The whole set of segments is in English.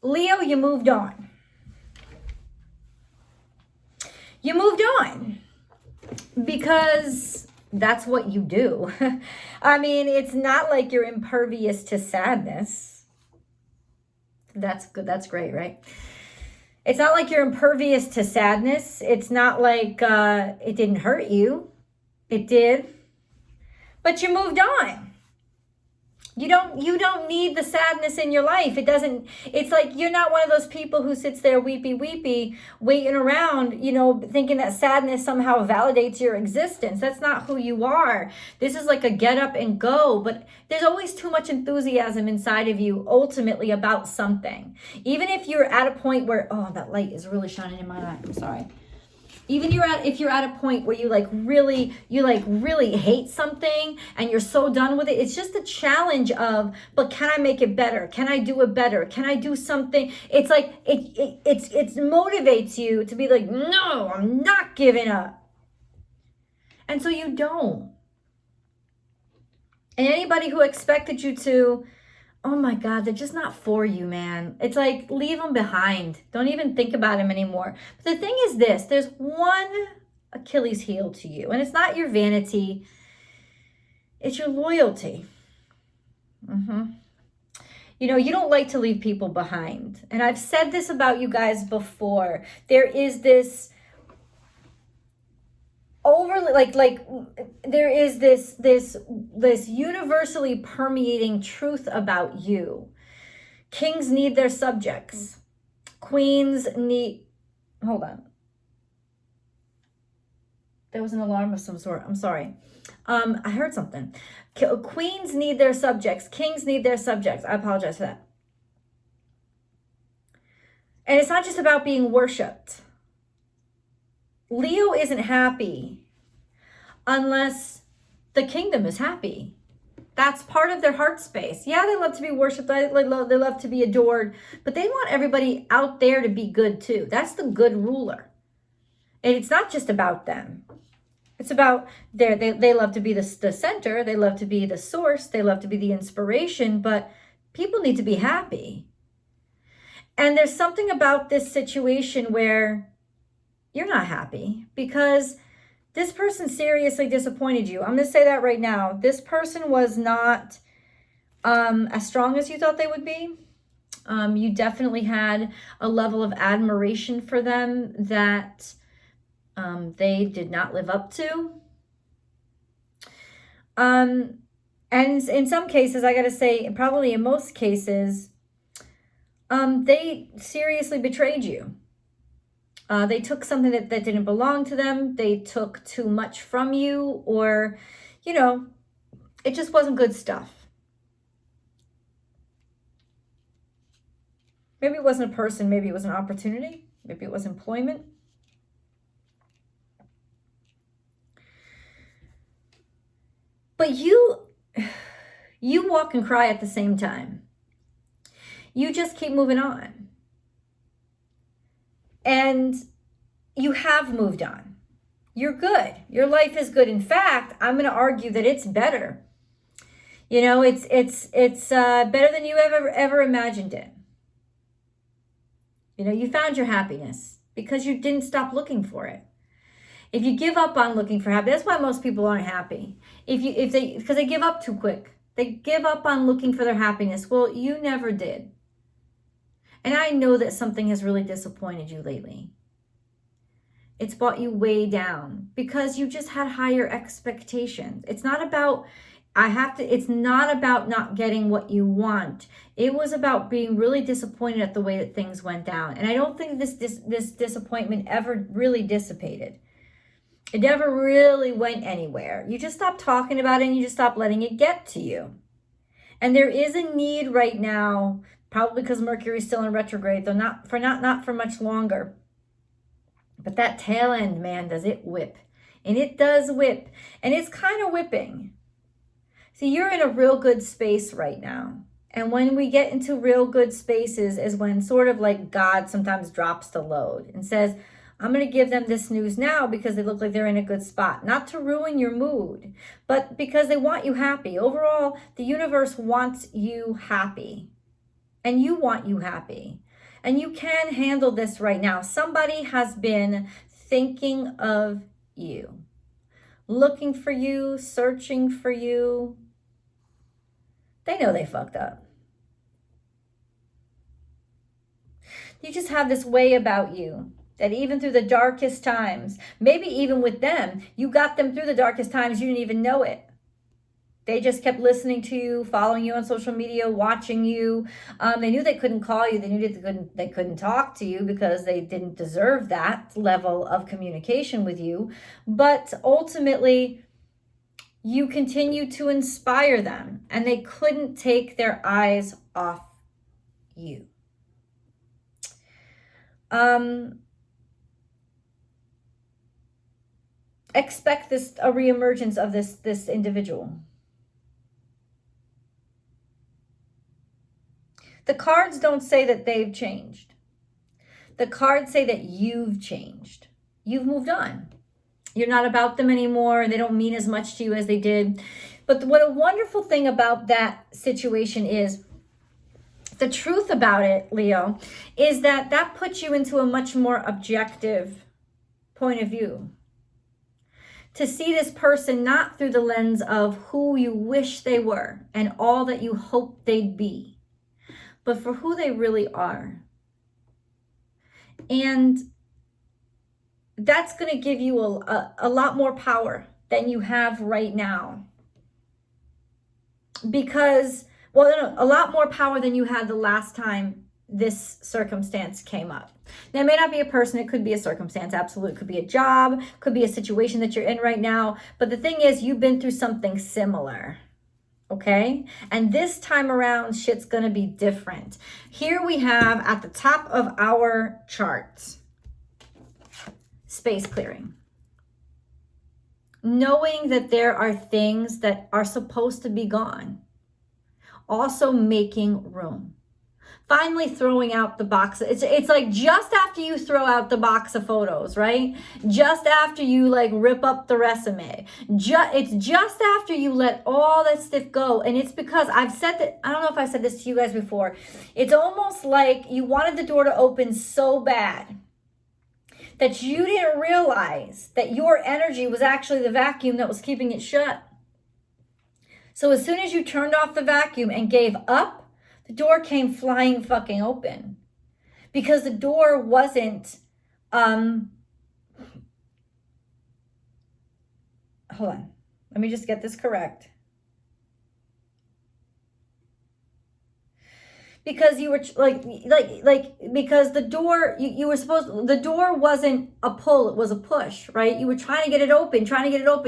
Leo, you moved on. You moved on because that's what you do. I mean, it's not like you're impervious to sadness. That's good. That's great, right? It's not like you're impervious to sadness. It's not like it didn't hurt you. It did. But you moved on. You don't need the sadness in your life. It's like you're not one of those people who sits there weepy, waiting around, thinking that sadness somehow validates your existence. That's not who you are. This is like a get up and go, but there's always too much enthusiasm inside of you ultimately about something. Even if you're at a point where, oh, that light is really shining in my eye. I'm sorry. Even if you're at a point where you really hate something and you're so done with it, it's just a challenge of, but can I make it better? Can I do it better? Can I do something? It's like it motivates you to be like, no, I'm not giving up. And so you don't. And anybody who expected you to, oh my God, they're just not for you, man. It's like, leave them behind. Don't even think about them anymore. But the thing is this, there's one Achilles heel to you. And it's not your vanity. It's your loyalty. You don't like to leave people behind. And I've said this about you guys before. There is this there is this universally permeating truth about you. Kings need their subjects. Queens need, hold on. There was an alarm of some sort. I'm sorry. I heard something. Queens need their subjects. Kings need their subjects. I apologize for that. And it's not just about being worshipped. Leo isn't happy unless the kingdom is happy. That's part of their heart space. Yeah, they love to be worshipped. They love to be adored. But they want everybody out there to be good too. That's the good ruler. And it's not just about them. It's about they love to be the center. They love to be the source. They love to be the inspiration. But people need to be happy. And there's something about this situation where you're not happy because this person seriously disappointed you. I'm going to say that right now. This person was not as strong as you thought they would be. You definitely had a level of admiration for them that they did not live up to. And in some cases, I got to say, probably in most cases, they seriously betrayed you. They took something that didn't belong to them. They took too much from you, or, it just wasn't good stuff. Maybe it wasn't a person. Maybe it was an opportunity. Maybe it was employment. But you walk and cry at the same time. You just keep moving on. And you have moved on. You're good. Your life is good. In fact, I'm going to argue that it's better. It's better than you ever imagined it. You found your happiness because you didn't stop looking for it. If you give up on looking for happiness, that's why most people aren't happy. Because they give up too quick. They give up on looking for their happiness. Well, you never did. And I know that something has really disappointed you lately. It's brought you way down because you just had higher expectations. It's not about not getting what you want. It was about being really disappointed at the way that things went down. And I don't think this disappointment ever really dissipated. It never really went anywhere. You just stopped talking about it and you just stopped letting it get to you. And there is a need right now, probably because Mercury's still in retrograde, though not for much longer. But that tail end, man, does it whip. And it does whip. And it's kind of whipping. See, you're in a real good space right now. And when we get into real good spaces is when sort of like God sometimes drops the load and says, I'm going to give them this news now because they look like they're in a good spot. Not to ruin your mood, but because they want you happy. Overall, the universe wants you happy. And you want you happy. And you can handle this right now. Somebody has been thinking of you, looking for you, searching for you. They know they fucked up. You just have this way about you that even through the darkest times, maybe even with them, you got them through the darkest times, you didn't even know it. They just kept listening to you, following you on social media, watching you. They knew they couldn't call you. They knew they couldn't talk to you because they didn't deserve that level of communication with you. But ultimately, you continue to inspire them, and they couldn't take their eyes off you. Expect a reemergence of this individual. The cards don't say that they've changed. The cards say that you've changed. You've moved on. You're not about them anymore, and they don't mean as much to you as they did. But what a wonderful thing about that situation is, the truth about it, Leo, is that puts you into a much more objective point of view. To see this person not through the lens of who you wish they were and all that you hope they'd be, but for who they really are. And that's going to give you a lot more power than you have right now. Because, a lot more power than you had the last time this circumstance came up. Now, it may not be a person, it could be a circumstance, absolutely. It could be a job, could be a situation that you're in right now. But the thing is, you've been through something similar. Okay? And this time around, shit's going to be different. Here we have at the top of our charts, space clearing. Knowing that there are things that are supposed to be gone. Also making room. Finally throwing out the box. It's like just after you throw out the box of photos, right? Just after you like rip up the resume. It's just after you let all that stuff go. And it's because I've said that, I don't know if I said this to you guys before. It's almost like you wanted the door to open so bad that you didn't realize that your energy was actually the vacuum that was keeping it shut. So as soon as you turned off the vacuum and gave up, the door came flying fucking open. Because the door wasn't, hold on. Let me just get this correct. Because you were because the door, you were supposed, the door wasn't a pull, it was a push, right? You were trying to get it open.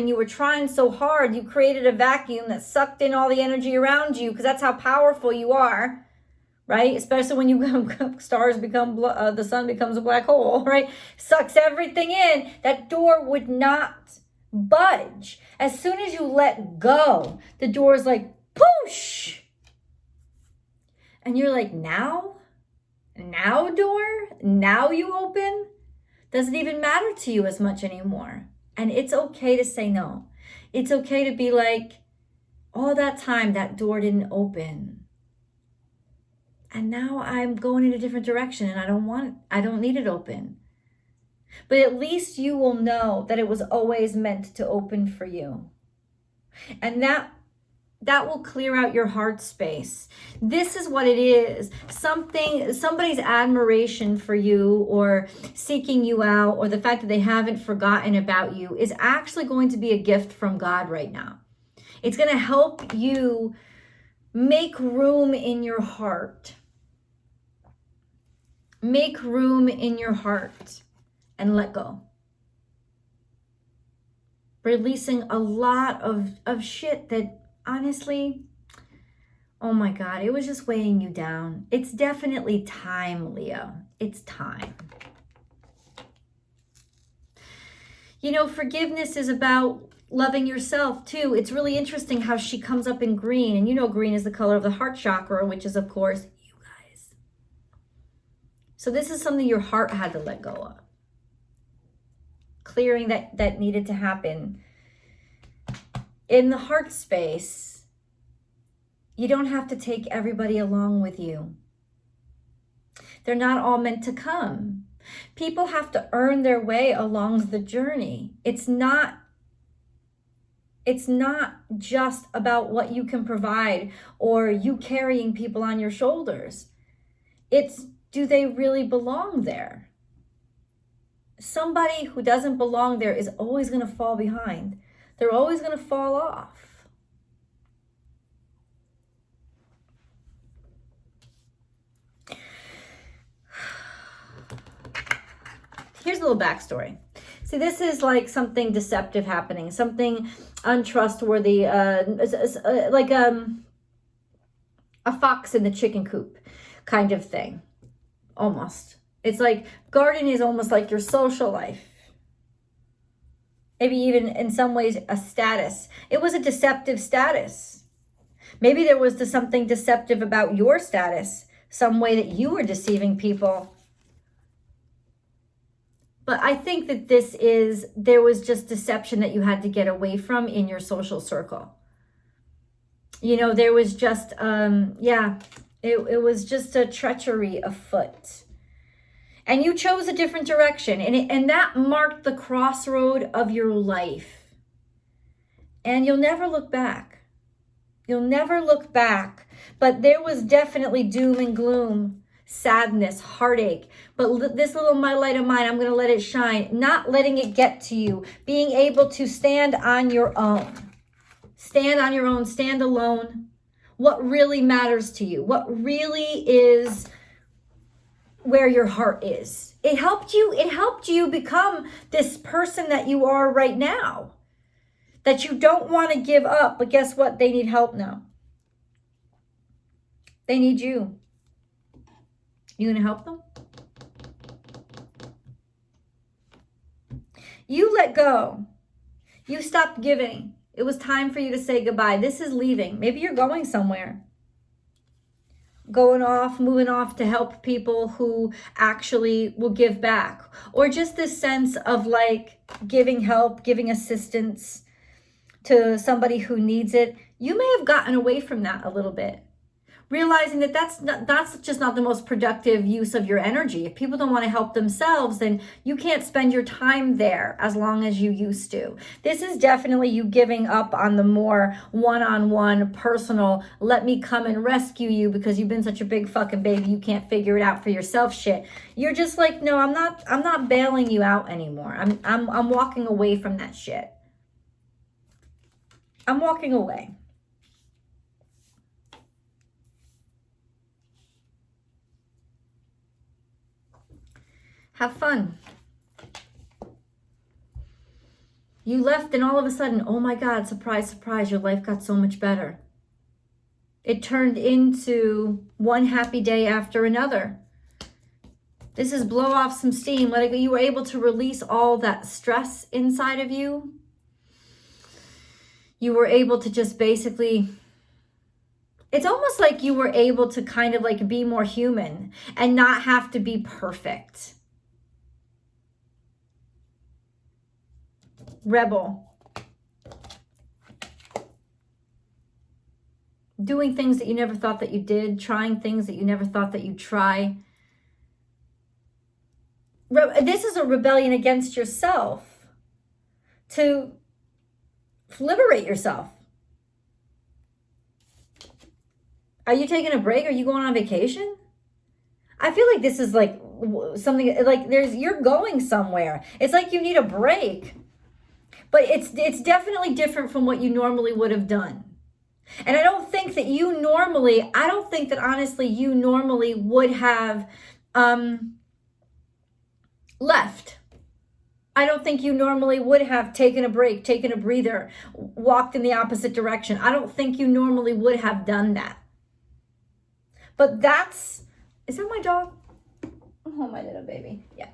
You were trying so hard. You created a vacuum that sucked in all the energy around you because that's how powerful you are, right? Especially when the sun becomes a black hole, right? Sucks everything in. That door would not budge. As soon as you let go, the door is like, poosh. And you're like, now door? Now you open? Doesn't even matter to you as much anymore. And it's okay to say no. It's okay to be like, all that time that door didn't open. And now I'm going in a different direction and I don't need it open. But at least you will know that it was always meant to open for you. And that will clear out your heart space. This is what it is. Somebody's admiration for you or seeking you out or the fact that they haven't forgotten about you is actually going to be a gift from God right now. It's going to help you make room in your heart. Make room in your heart and let go. Releasing a lot of shit that honestly, oh my God, it was just weighing you down. It's definitely time, Leo. It's time. You know, forgiveness is about loving yourself too. It's really interesting how she comes up in green. And you know green is the color of the heart chakra, which is, of course, you guys. So this is something your heart had to let go of. Clearing that needed to happen. In the heart space, you don't have to take everybody along with you. They're not all meant to come. People have to earn their way along the journey. It's not just about what you can provide or you carrying people on your shoulders. It's, do they really belong there? Somebody who doesn't belong there is always going to fall behind. They're always going to fall off. Here's a little backstory. See, this is like something deceptive happening, something untrustworthy, like a fox in the chicken coop kind of thing, almost. It's like garden is almost like your social life. Maybe even in some ways a status. It was a deceptive status. Maybe there was something deceptive about your status, some way that you were deceiving people. But I think that there was just deception that you had to get away from in your social circle. You know, there was just, it was just a treachery afoot. And you chose a different direction. And that marked the crossroad of your life. And you'll never look back. You'll never look back. But there was definitely doom and gloom, sadness, heartache. But this little light of mine, I'm going to let it shine. Not letting it get to you. Being able to stand on your own. Stand on your own. Stand alone. What really matters to you. What really is where your heart is. It helped you become this person that you are right now. That you don't want to give up. But guess what? They need help now. They need you. You gonna help them? You let go. You stopped giving. It was time for you to say goodbye. This is leaving. Maybe you're going somewhere. Going off, moving off to help people who actually will give back. Or just this sense of like giving help, giving assistance to somebody who needs it. You may have gotten away from that a little bit. Realizing that that's just not the most productive use of your energy. If people don't want to help themselves, then you can't spend your time there as long as you used to. This is definitely you giving up on the more one-on-one, personal, let me come and rescue you because you've been such a big fucking baby, you can't figure it out for yourself shit. You're just like, no, I'm not bailing you out anymore. I'm walking away from that shit. I'm walking away. Have fun. You left and all of a sudden, oh my God, surprise, surprise, your life got so much better. It turned into one happy day after another. This is blow off some steam. Let it go. You were able to release all that stress inside of you. You were able to just basically, it's almost like you were able to kind of like be more human and not have to be perfect. Rebel. Doing things that you never thought that you did. Trying things that you never thought that you'd try. This is a rebellion against yourself. To liberate yourself. Are you taking a break? Are you going on vacation? I feel like this is like something like you're going somewhere. It's like you need a break. But it's definitely different from what you normally would have done. And I don't think that honestly you normally would have left. I don't think you normally would have taken a break, taken a breather, walked in the opposite direction. I don't think you normally would have done that. But is that my dog? Oh, my little baby. Yeah.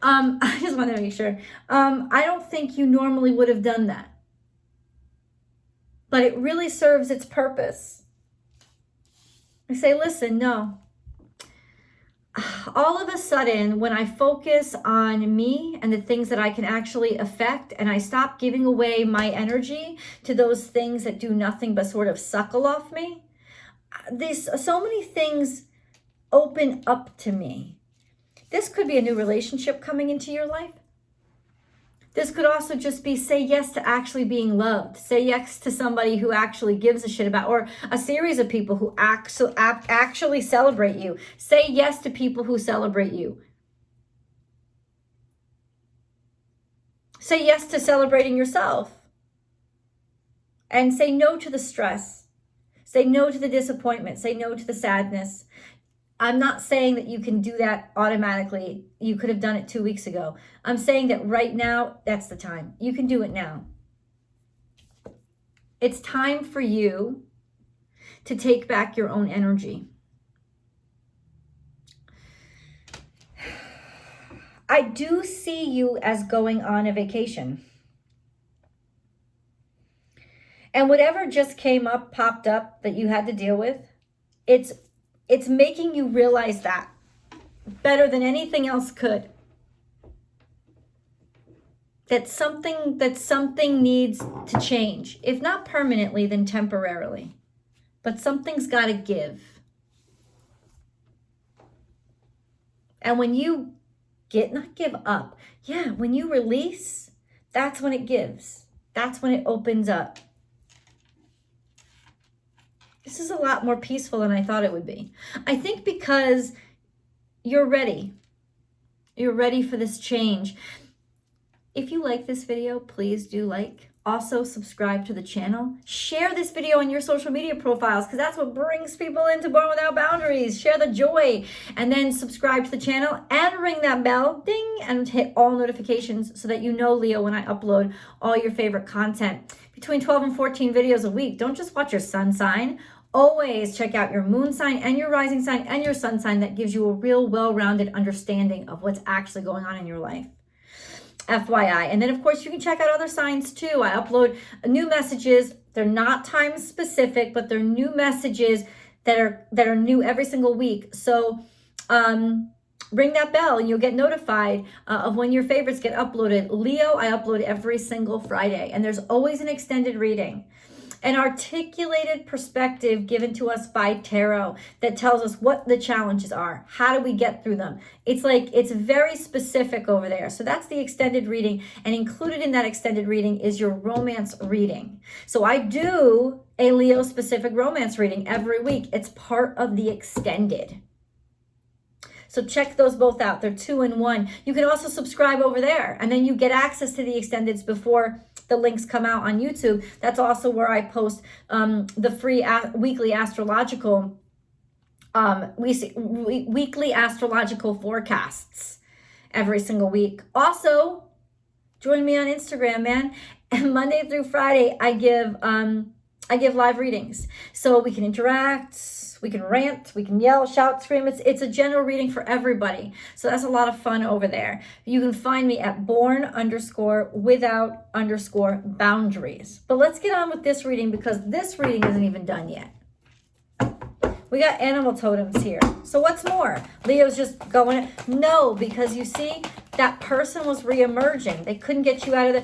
I just wanted to make sure. I don't think you normally would have done that. But it really serves its purpose. I say, listen, no. All of a sudden, when I focus on me and the things that I can actually affect, and I stop giving away my energy to those things that do nothing but sort of suckle off me, so many things open up to me. This could be a new relationship coming into your life. This could also just be say yes to actually being loved. Say yes to somebody who actually gives a shit about, or a series of people who actually celebrate you. Say yes to people who celebrate you. Say yes to celebrating yourself. And say no to the stress. Say no to the disappointment. Say no to the sadness. I'm not saying that you can do that automatically. You could have done it 2 weeks ago. I'm saying that right now, that's the time. You can do it now. It's time for you to take back your own energy. I do see you as going on a vacation. And whatever just came up, popped up that you had to deal with, it's making you realize that better than anything else could. That something needs to change. If not permanently, then temporarily. But something's got to give. And when you not give up. Yeah, when you release, that's when it gives. That's when it opens up. This is a lot more peaceful than I thought it would be. I think because you're ready. You're ready for this change. If you like this video, please do like. Also, subscribe to the channel. Share this video on your social media profiles because that's what brings people into Born Without Boundaries. Share the joy. And then subscribe to the channel and ring that bell, ding, and hit all notifications so that you know, Leo, when I upload all your favorite content. Between 12 and 14 videos a week. Don't just watch your sun sign. Always check out your moon sign and your rising sign and your sun sign. That gives you a real well-rounded understanding of what's actually going on in your life. FYI. And then, of course, you can check out other signs too. I upload new messages. They're not time specific, but they're new messages that are new every single week. So ring that bell and you'll get notified of when your favorites get uploaded. Leo, I upload every single Friday, and there's always an extended reading. An articulated perspective given to us by tarot that tells us what the challenges are. How do we get through them? It's very specific over there. So that's the extended reading. And included in that extended reading is your romance reading. So I do a Leo specific romance reading every week. It's part of the extended. So check those both out. They're 2 in 1. You can also subscribe over there, and then you get access to the extendeds before the links come out on YouTube. That's also where I post the free weekly astrological weekly astrological forecasts every single week. Also, join me on Instagram, man. And Monday through Friday, I give live readings, so we can interact. We can rant, we can yell, shout, scream. It's a general reading for everybody. So that's a lot of fun over there. You can find me at born_without_boundaries. But let's get on with this reading because this reading isn't even done yet. We got animal totems here. So what's more? Leo's just going, no, because you see, that person was reemerging. They couldn't get you out of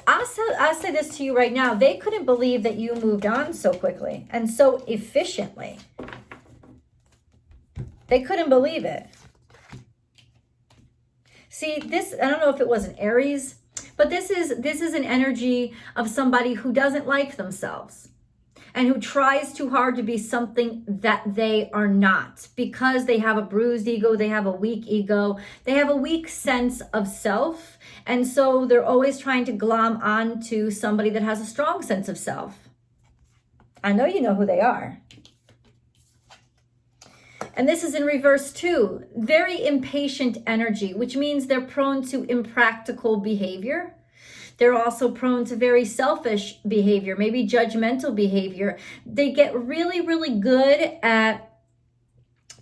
I'll say this to you right now. They couldn't believe that you moved on so quickly and so efficiently. They couldn't believe it. See, this, I don't know if it was an Aries, but this is an energy of somebody who doesn't like themselves and who tries too hard to be something that they are not because they have a bruised ego, they have a weak ego, they have a weak sense of self, and so they're always trying to glom onto somebody that has a strong sense of self. I know you know who they are. And this is in reverse too. Very impatient energy, which means they're prone to impractical behavior. They're also prone to very selfish behavior, maybe judgmental behavior. They get really, really good at,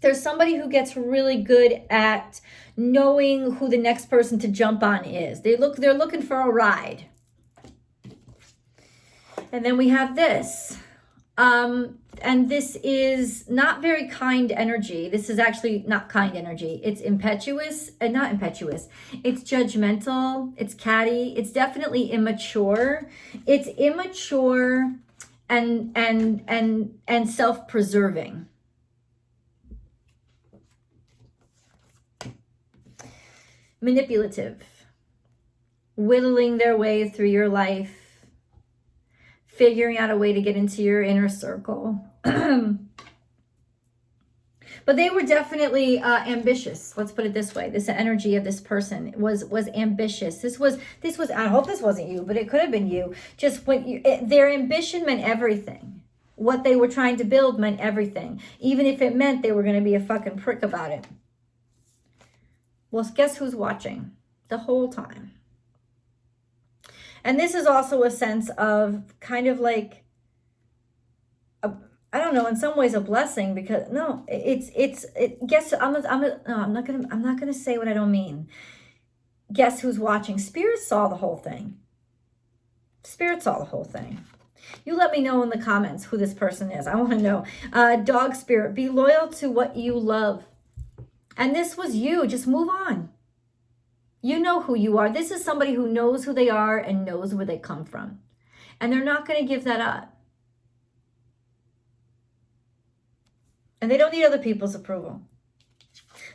there's somebody who gets really good at knowing who the next person to jump on is. They're looking for a ride. And then we have this. And this is not very kind energy. This is actually not kind energy. It's impetuous and not impetuous. It's judgmental. It's catty. It's definitely immature. It's immature and self-preserving. manipulative, whittling their way through your life, figuring out a way to get into your inner circle. But they were definitely ambitious. Let's put it this way. This energy of this person was ambitious. This was. I hope this wasn't you, but it could have been you. Just their ambition meant everything. What they were trying to build meant everything, even if it meant they were going to be a fucking prick about it. Well, guess who's watching the whole time? And this is also a sense of kind of like, I don't know, in some ways a blessing, because guess I'm not gonna say what I don't mean. Guess who's watching? Spirit saw the whole thing. Spirit saw the whole thing. You let me know in the comments who this person is. I want to know. Dog spirit, be loyal to what you love. And this was you. Just move on. You know who you are. This is somebody who knows who they are and knows where they come from. And they're not going to give that up. And they don't need other people's approval.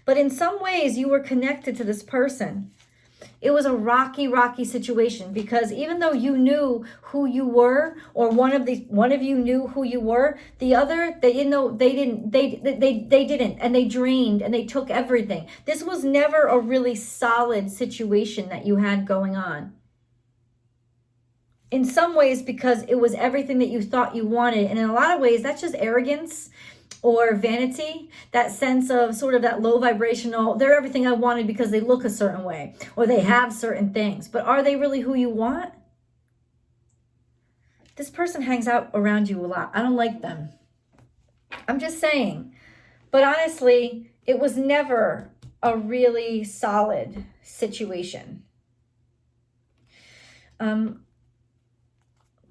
But in some ways, you were connected to this person. It was a rocky situation, because even though you knew who you were, or one of you knew who you were, the other, they didn't, and they drained and they took everything. This was never a really solid situation that you had going on. In some ways, because it was everything that you thought you wanted. And in a lot of ways, that's just arrogance or vanity, that sense of sort of that low vibrational, they're everything I wanted because they look a certain way or they have certain things. But are they really who you want? This person hangs out around you a lot. I don't like them. I'm just saying. But honestly, it was never a really solid situation. Let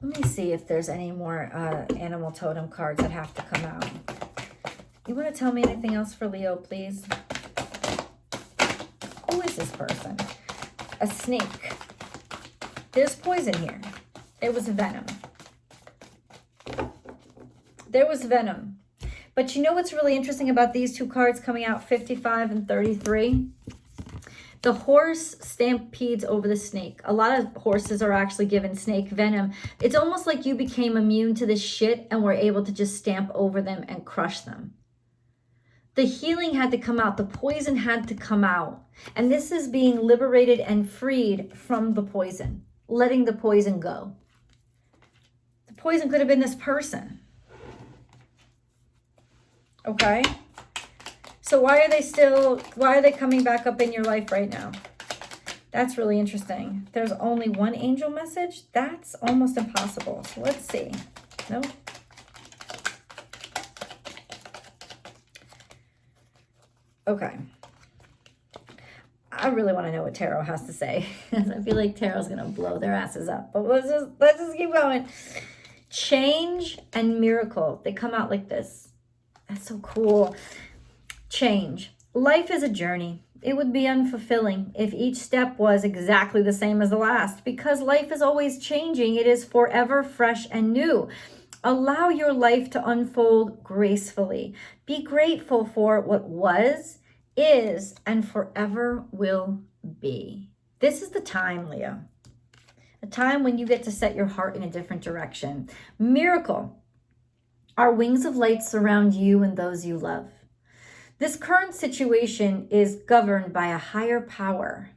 me see if there's any more animal totem cards that have to come out. You want to tell me anything else for Leo, please? Who is this person? A snake. There's poison here. There was venom. There was venom. But you know what's really interesting about these two cards coming out, 55 and 33? The horse stampedes over the snake. A lot of horses are actually given snake venom. It's almost like you became immune to this shit and were able to just stamp over them and crush them. The healing had to come out. The poison had to come out. And this is being liberated and freed from the poison. Letting the poison go. The poison could have been this person. Okay? So why are they coming back up in your life right now? That's really interesting. There's only one angel message? That's almost impossible. So let's see. Nope. Okay. I really want to know what tarot has to say. I feel like tarot's going to blow their asses up. But let's just keep going. Change and miracle. They come out like this. That's so cool. Change. Life is a journey. It would be unfulfilling if each step was exactly the same as the last, because life is always changing. It is forever fresh and new. Allow your life to unfold gracefully. Be grateful for what was, is, and forever will be. This is the time, Leo. A time when you get to set your heart in a different direction. Miracle. Our wings of light surround you and those you love. This current situation is governed by a higher power.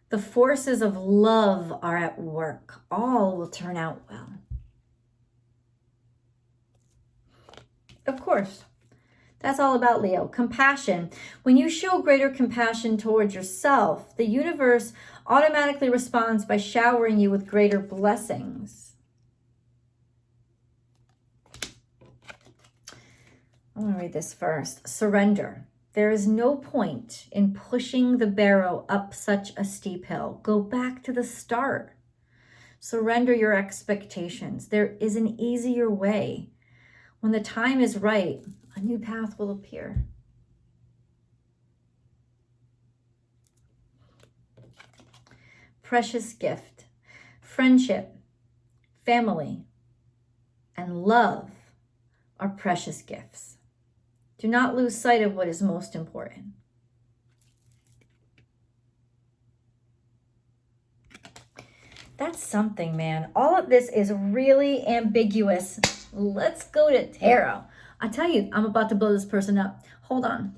The forces of love are at work. All will turn out well. Of course. That's all about Leo. Compassion. When you show greater compassion towards yourself, the universe automatically responds by showering you with greater blessings. I want to read this first. Surrender. There is no point in pushing the barrow up such a steep hill. Go back to the start. Surrender your expectations. There is an easier way. When the time is right, a new path will appear. Precious gift. Friendship, family, and love are precious gifts. Do not lose sight of what is most important. That's something, man. All of this is really ambiguous. Let's go to tarot. I tell you, I'm about to blow this person up. Hold on.